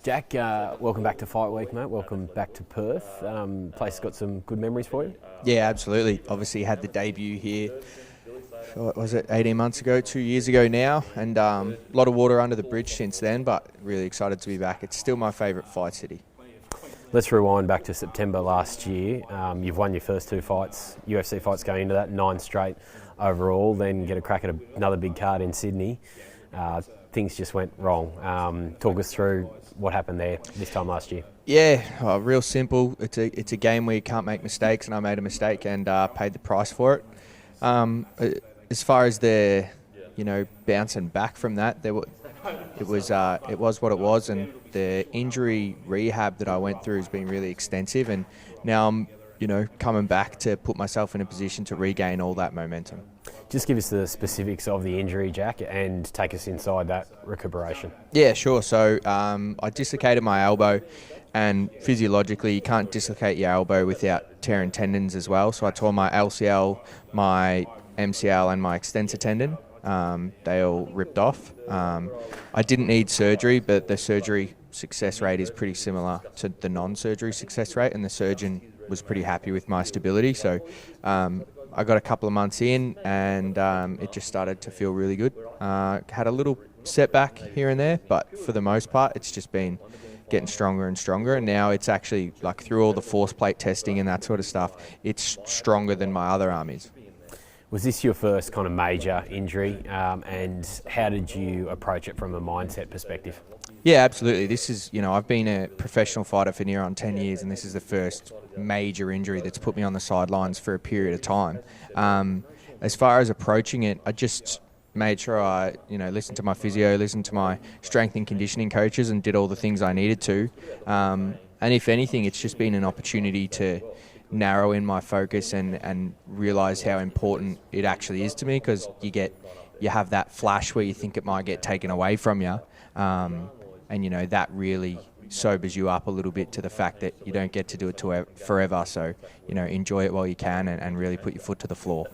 Jack, welcome back to Fight Week, mate. Welcome back to Perth. Place has got some good memories for you. Yeah, absolutely. Obviously had the debut here, what was it, 18 months ago, 2 years ago now, and a lot of water under the bridge since then, but really excited to be back. It's still my favourite fight city. Let's rewind back to September last year. You've won your first two fights, UFC fights going into that, 9 straight overall, then get a crack at another big card in Sydney. Things just went wrong. Talk us through what happened there this time last year. Yeah, real simple. It's a game where you can't make mistakes, and I made a mistake and paid the price for it. As far as the, bouncing back from that, it was what it was, and the injury rehab that I went through has been really extensive, and now I'm, coming back to put myself in a position to regain all that momentum. Just give us the specifics of the injury, Jack, and take us inside that recuperation. Yeah, sure. So I dislocated my elbow, and physiologically you can't dislocate your elbow without tearing tendons as well. So I tore my LCL, my MCL and my extensor tendon. They all ripped off. I didn't need surgery, but the surgery success rate is pretty similar to the non-surgery success rate, and the surgeon was pretty happy with my stability. So I got a couple of months in, and it just started to feel really good. Had a little setback here and there, but for the most part, it's just been getting stronger and stronger. And now it's actually, like, through all the force plate testing and that sort of stuff, it's stronger than my other arm is. Was this your first kind of major injury, and how did you approach it from a mindset perspective? Yeah, absolutely. This is, I've been a professional fighter for near on 10 years, and this is the first major injury that's put me on the sidelines for a period of time. As far as approaching it, I just made sure I, listened to my physio, listened to my strength and conditioning coaches, and did all the things I needed to. And if anything, it's just been an opportunity to narrow in my focus and realise how important it actually is to me, because you have that flash where you think it might get taken away from you. And that really sobers you up a little bit to the fact that you don't get to do it forever. So, enjoy it while you can and really put your foot to the floor.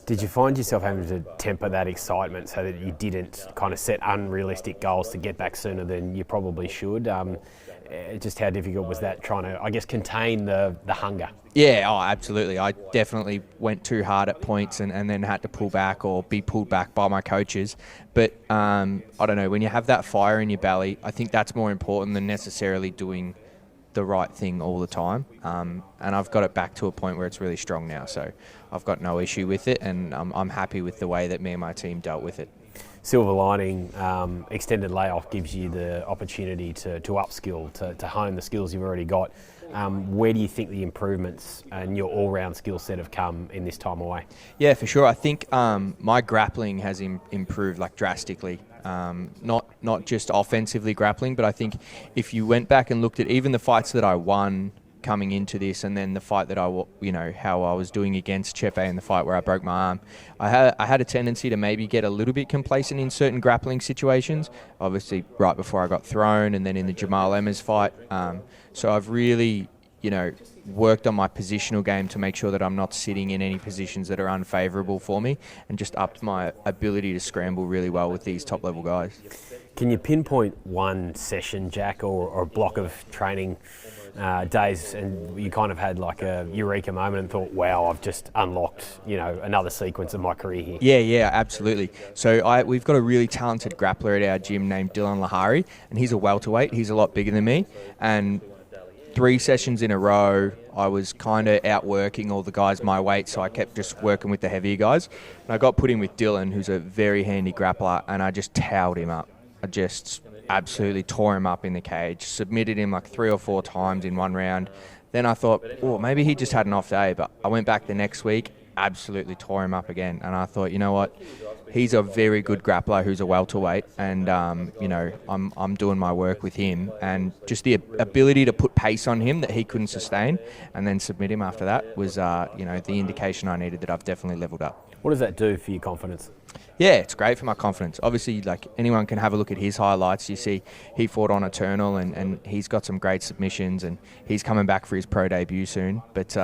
Did you find yourself having to temper that excitement so that you didn't kind of set unrealistic goals to get back sooner than you probably should? Just how difficult was that, trying to, I guess, contain the hunger? Yeah, absolutely. I definitely went too hard at points and then had to pull back or be pulled back by my coaches. But I don't know, when you have that fire in your belly, I think that's more important than necessarily doing the right thing all the time. And I've got it back to a point where it's really strong now. So I've got no issue with it, and I'm happy with the way that me and my team dealt with it. Silver lining, extended layoff gives you the opportunity to upskill, to hone the skills you've already got. Where do you think the improvements and your all-round skill set have come in this time away? Yeah, for sure. I think my grappling has improved drastically. Not just offensively grappling, but I think if you went back and looked at even the fights that I won coming into this, and then the fight that how I was doing against Chepe in the fight where I broke my arm, I had a tendency to maybe get a little bit complacent in certain grappling situations, obviously right before I got thrown, and then in the Jamal Emmers fight. So I've really, worked on my positional game to make sure that I'm not sitting in any positions that are unfavourable for me, and just upped my ability to scramble really well with these top-level guys. Can you pinpoint one session, Jack, or a block of training days, and you kind of had like a Eureka moment and thought, wow, I've just unlocked, another sequence of my career here? Yeah, absolutely. So we've got a really talented grappler at our gym named Dylan Lahari, and he's a welterweight. He's a lot bigger than me, and 3 sessions in a row, I was kind of outworking all the guys my weight, so I kept just working with the heavier guys. And I got put in with Dylan, who's a very handy grappler, and I just towed him up. I just absolutely tore him up in the cage, submitted him 3 or 4 times in one round. Then I thought, maybe he just had an off day, but I went back the next week, absolutely tore him up again. And I thought, you know what, he's a very good grappler who's a welterweight, and I'm doing my work with him, and just the ability to put pace on him that he couldn't sustain and then submit him after that was the indication I needed that I've definitely leveled up. What does that do for your confidence? Yeah, it's great for my confidence. Obviously, anyone can have a look at his highlights. You see he fought on Eternal, and he's got some great submissions, and he's coming back for his pro debut soon. But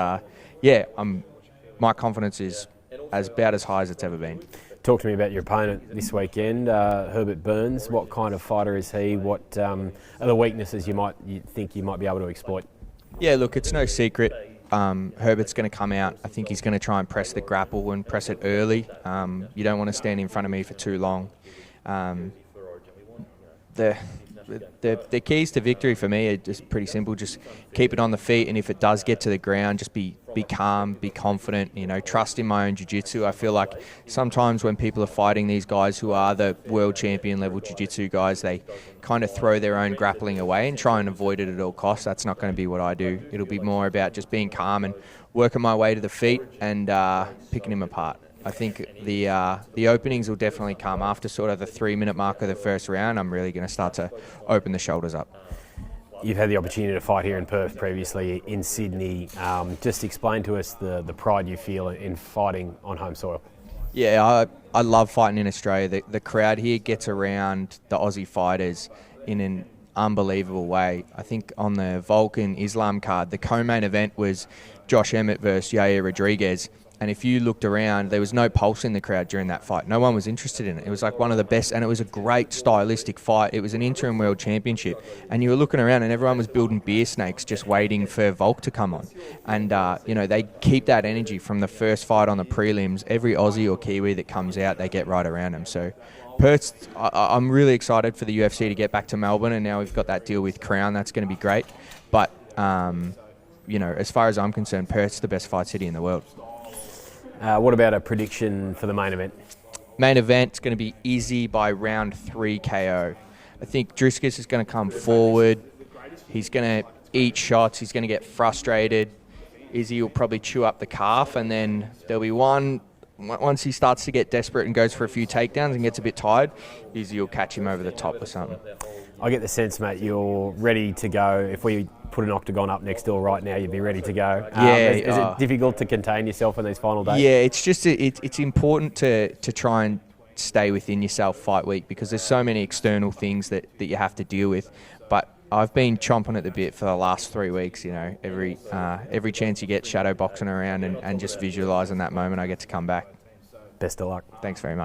my confidence is about as high as it's ever been. Talk to me about your opponent this weekend, Herbert Burns. What kind of fighter is he? What are the weaknesses you think you might be able to exploit? Yeah, look, it's no secret. Herbert's going to come out. I think he's going to try and press the grapple and press it early. You don't want to stand in front of me for too long. The keys to victory for me are just pretty simple. Just keep it on the feet, and if it does get to the ground, just be calm, be confident, trust in my own jiu-jitsu. I feel like sometimes when people are fighting these guys who are the world champion level jiu-jitsu guys, they kind of throw their own grappling away and try and avoid it at all costs. That's not going to be what I do. It'll be more about just being calm and working my way to the feet and picking him apart. I think the openings will definitely come after sort of the 3-minute mark of the first round. I'm really going to start to open the shoulders up. You've had the opportunity to fight here in Perth, previously in Sydney. Just explain to us the pride you feel in fighting on home soil. Yeah, I love fighting in Australia. The crowd here gets around the Aussie fighters in an unbelievable way. I think on the Vulcan Islam card, the co-main event was Josh Emmett versus Yair Rodriguez. And if you looked around, there was no pulse in the crowd during that fight. No one was interested in it. It was like one of the best, and it was a great stylistic fight. It was an interim world championship. And you were looking around and everyone was building beer snakes just waiting for Volk to come on. And, they keep that energy from the first fight on the prelims. Every Aussie or Kiwi that comes out, they get right around them. So Perth, I'm really excited for the UFC to get back to Melbourne, and now we've got that deal with Crown. That's going to be great. But, as far as I'm concerned, Perth's the best fight city in the world. What about a prediction for the main event? Main event's going to be Izzy by round 3 KO. I think Driscus is going to come forward. He's going to eat shots. He's going to get frustrated. Izzy will probably chew up the calf, and then there'll be once he starts to get desperate and goes for a few takedowns and gets a bit tired, Izzy will catch him over the top or something. I get the sense, mate, you're ready to go. If we put an Octagon up next door right now, you'd be ready to go. Is it difficult to contain yourself in these final days? Yeah, it's just it's important to try and stay within yourself fight week, because there's so many external things that you have to deal with. But I've been chomping at the bit for the last 3 weeks. Every chance you get shadow boxing around and just visualising that moment I get to come back. Best of luck. Thanks very much.